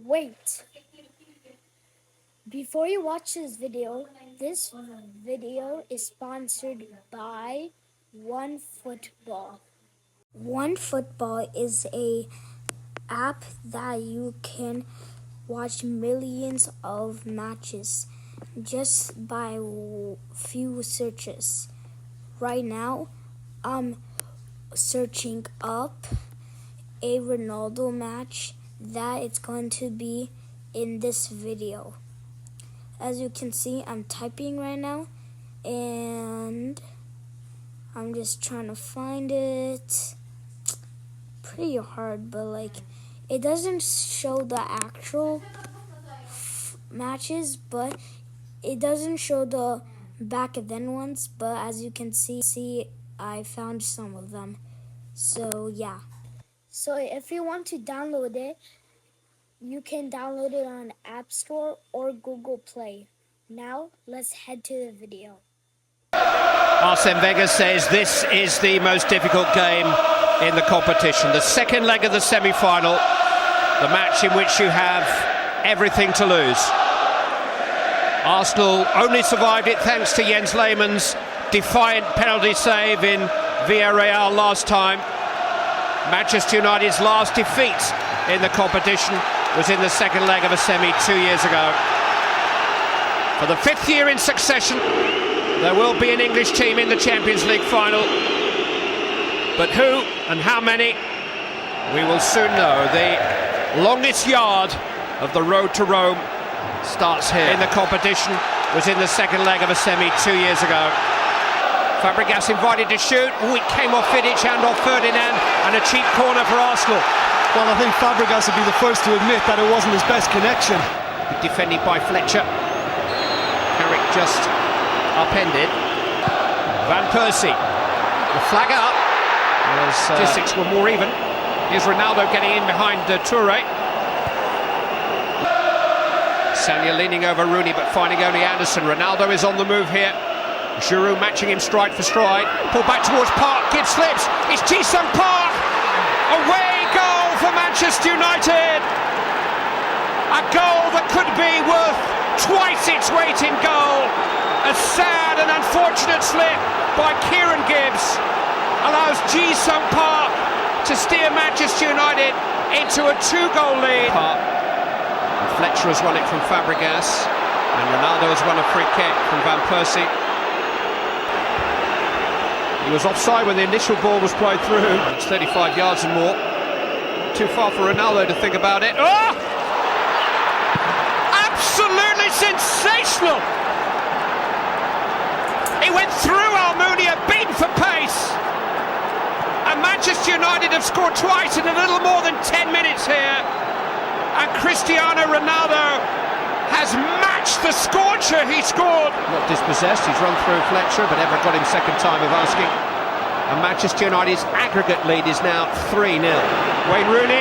Wait, before you watch this video is sponsored by OneFootball. OneFootball is a app that you can watch millions of matches just by few searches. Right now, I'm searching up a Ronaldo match that it's going to be in this video. As you can see, I'm typing right now and I'm just trying to find it. Pretty hard, but it doesn't show the actual matches, but it doesn't show the back then ones, but as you can see, I found some of them. So yeah. So if you want to download it, you can download it on App Store or Google Play. Now, let's head to the video. Arsene Wenger says this is the most difficult game in the competition. The second leg of the semi-final, the match in which you have everything to lose. Arsenal only survived it thanks to Jens Lehmann's defiant penalty save in Villarreal last time. Manchester United's last defeat in the competition was in the second leg of a semi 2 years ago. For the fifth year in succession, there will be an English team in the Champions League final. But who and how many, we will soon know. The longest yard of the road to Rome starts here. In the competition was in the second leg of a semi 2 years ago. Fabregas invited to shoot. Oh, it came off Vidic and off Ferdinand, and a cheap corner for Arsenal. Well, I think Fabregas would be the first to admit that it wasn't his best connection. Defended by Fletcher. Carrick just upended. Van Persie. The flag up. Statistics were more even. Here's Ronaldo getting in behind Toure. Sagna leaning over Rooney, but finding only Anderson. Ronaldo is on the move here. Giroud matching him stride for stride. Pull back towards Park. Gibbs slips. It's Ji-sung Park. Away goal for Manchester United. A goal that could be worth twice its weight in goal. A sad and unfortunate slip by Kieran Gibbs allows Ji-sung Park to steer Manchester United into a 2-goal lead. And Fletcher has won it from Fabregas, and Ronaldo has won a free kick from Van Persie. He was offside when the initial ball was played through. It's 35 yards and more. Too far for Ronaldo to think about it. Oh! Absolutely sensational! He went through Almunia, beaten for pace. And Manchester United have scored twice in a little more than 10 minutes here. And Cristiano Ronaldo has matched the scorcher he scored. Not dispossessed, he's run through Fletcher, but Everett got him second time of asking. And Manchester United's aggregate lead is now 3-0. Wayne Rooney,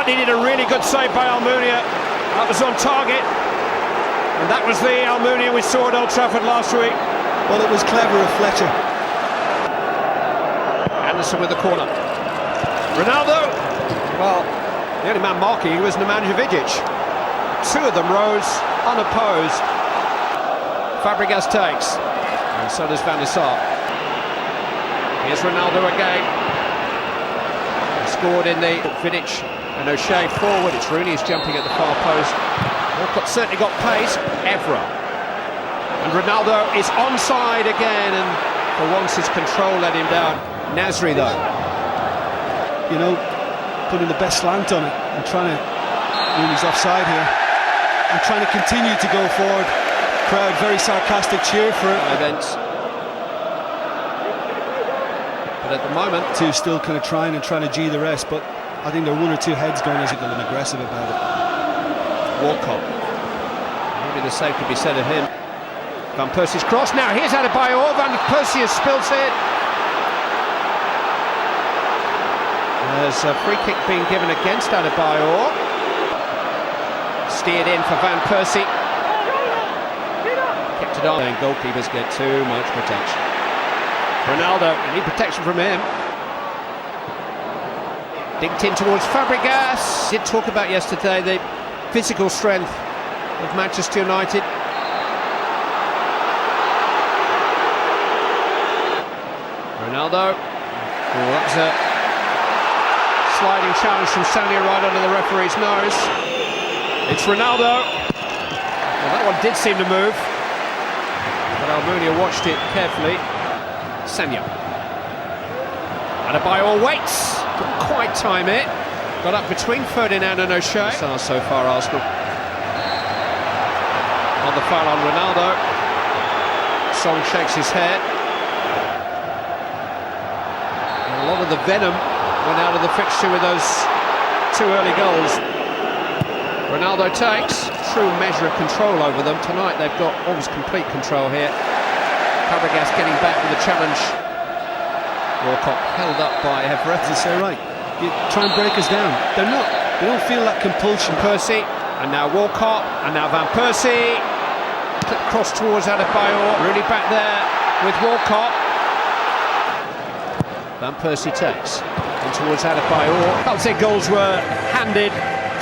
he did a really good save by Almunia. That was on target. And that was the Almunia we saw at Old Trafford last week. Well, it was clever of Fletcher. Anderson with the corner. Ronaldo, well, the only man marking was Nemanja Vidic. Two of them rose unopposed. Fabregas takes, and so does Van der Sar. Here's Ronaldo again. He scored in the Vidic and O'Shea forward. It's Rooney who's jumping at the far post. Walcott certainly got pace. Evra. And Ronaldo is onside again, and for once his control let him down. Nasri though. You know, putting the best slant on it and trying to... Rooney's offside here. And trying to continue to go forward. Crowd very sarcastic cheer for it. Events. But at the moment, two still kind of trying to G the rest, but I think there are one or two heads going as and aggressive about it. Walcott. Maybe the same could be said of him. Van Persie's cross. Now here's Adebayor. Van Persie has spilled it. There's a free kick being given against Adebayor. Steered in for Van Persie. Kept it on. And goalkeepers get too much protection. Ronaldo, you need protection from him. Dinked in towards Fabregas. Did talk about yesterday the physical strength of Manchester United. Ronaldo. Oh, that was a sliding challenge from Sanya right under the referee's nose. It's Ronaldo. Well, that one did seem to move, but Almunia watched it carefully. Sanya. Adebayor waits. Couldn't quite time it. Got up between Ferdinand and O'Shea. So far, Arsenal. On the foul on Ronaldo. Song shakes his head. A lot of the venom went out of the fixture with those two early goals. Ronaldo takes true measure of control over them. Tonight they've got almost complete control here. Fabregas getting back with the challenge. Walcott held up by Everett. As I say, right, you try and break us down. They don't feel that compulsion. Percy, and now Walcott, and now Van Persie. Cross towards Adebayor. Rooney back there with Walcott. Van Persie takes in towards Adebayor. Can't say goals were handed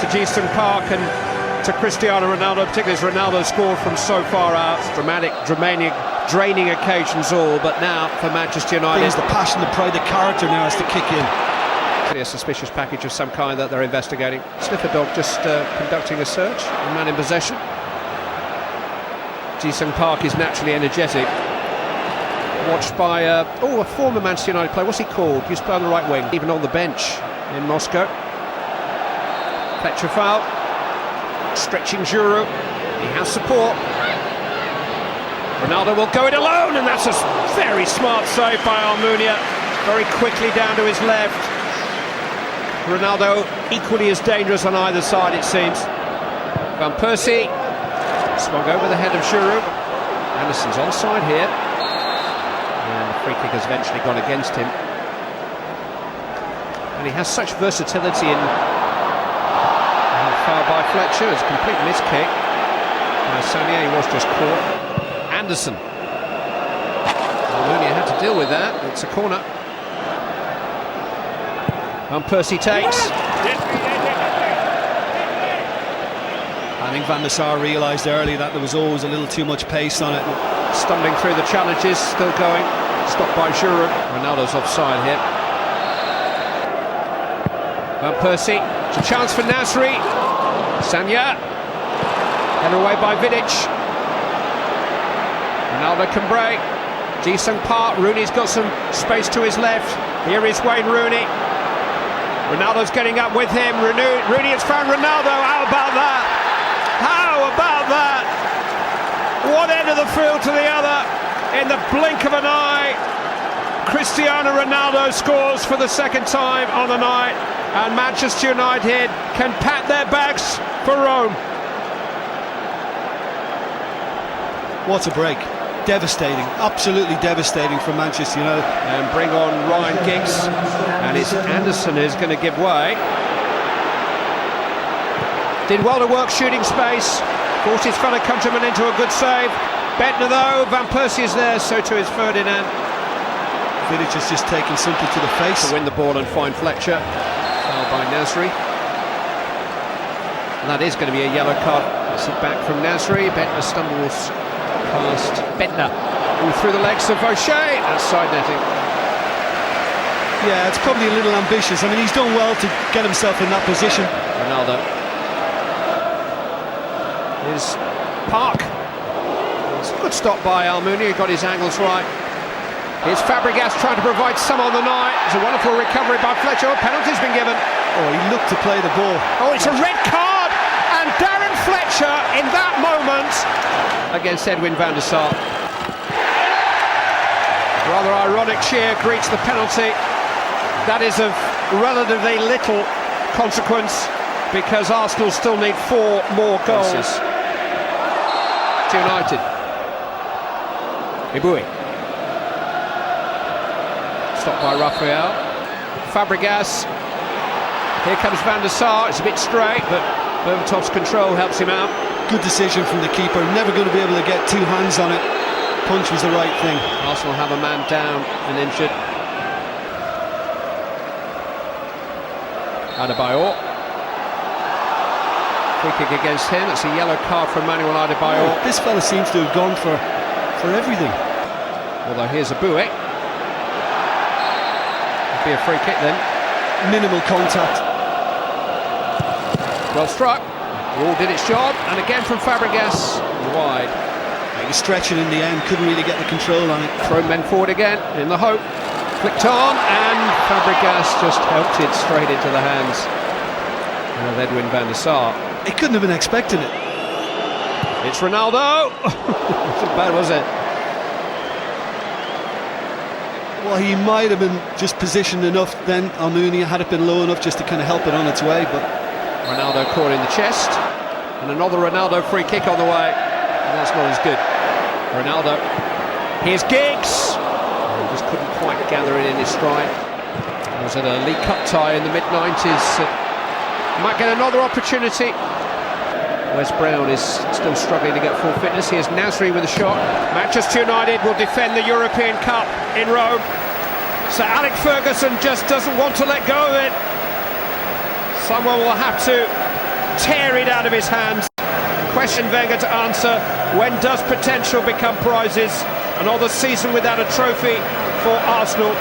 to Ji-sung Park and to Cristiano Ronaldo, particularly as Ronaldo scored from so far out. Dramatic, draining occasions all, but now for Manchester United. There's the passion, the pride, the character now has to kick in. A suspicious package of some kind that they're investigating. Sniffer dog just conducting a search. A man in possession. Ji-sung Park is naturally energetic. Watched by a former Manchester United player. What's he called? Used to play on the right wing, even on the bench in Moscow. Fletcher foul. Stretching Giroud. He has support. Ronaldo will go it alone, and that's a very smart save by Almunia. Very quickly down to his left. Ronaldo equally as dangerous on either side, it seems. Van Persie swung over the head of Giroud. Anderson's onside here. And the free kick has eventually gone against him. And he has such versatility in foul by Fletcher. It's a complete miss kick. Sanya, he was just caught. Anderson. Almunia had to deal with that. It's a corner. Van Persie takes. I think Van der Sar realised early that there was always a little too much pace on it. Stumbling through the challenges, still going. Stopped by Giroud. Ronaldo's offside here. Van Persie. It's a chance for Nasri. Sanya. Headed away by Vidic. Ronaldo can break. Ji-sung Park. Rooney's got some space to his left. Here is Wayne Rooney. Ronaldo's getting up with him. Rooney has found Ronaldo. How about that? How about that? One end of the field to the other. In the blink of an eye, Cristiano Ronaldo scores for the second time on the night. And Manchester United can pat their bags for Rome. What a break. Devastating, absolutely devastating for Manchester United. And bring on Ryan Giggs, and it's Anderson who's going to give way. Did well to work shooting space, forced his fellow countryman into a good save. Bentner though, Van Persie is there, so too is Ferdinand. Vidic has just taken something to the face. To win the ball and find Fletcher. Foul by Nasri. And that is going to be a yellow card. It's back from Nasri. Bentner stumbles past Bentner. Through the legs of O'Shea. That's side netting. Yeah, it's probably a little ambitious. I mean, he's done well to get himself in that position. Ronaldo. Here's Park. It's a good stop by Almunia. He got his angles right. Here's Fabregas trying to provide some on the night. It's a wonderful recovery by Fletcher. Penalty's been given. Oh, he looked to play the ball. Oh, it's a red card. And Darren Fletcher in that moment against Edwin van der Sar. Rather ironic cheer greets the penalty. That is of relatively little consequence because Arsenal still need 4 more goals. To United. Ibui. Stopped by Raphael. Fabregas. Here comes Van der Sar. It's a bit straight, but Berbatov's control helps him out. Good decision from the keeper. Never going to be able to get 2 hands on it. Punch was the right thing. Arsenal have a man down and injured. Adebayor. Free kick against him. It's a yellow card for Emmanuel Adebayor. This fella seems to have gone for everything. Although here's a Abue. It'd be a free kick then. Minimal contact. Well struck. The ball did its job, and again from Fabregas, wide. He was stretching in the end, couldn't really get the control on it. Thrown men forward again, in the hope. Flicked on, and Fabregas just helped it straight into the hands of Edwin van der Sar. He couldn't have been expecting it. It's Ronaldo. Wasn't bad, was it? Well, he might have been just positioned enough then, Almunia, had it been low enough just to kind of help it on its way, but Ronaldo caught in the chest, and another Ronaldo free kick on the way. And that's not as good. Ronaldo. Here's Giggs. He just couldn't quite gather it in his stride. He was at a League Cup tie in the mid-90s. Might get another opportunity. Wes Brown is still struggling to get full fitness. Here's Nasri with a shot. Manchester United will defend the European Cup in Rome. So Alex Ferguson just doesn't want to let go of it. Someone will have to tear it out of his hands. Question Wenger to answer: when does potential become prizes? Another season without a trophy for Arsenal.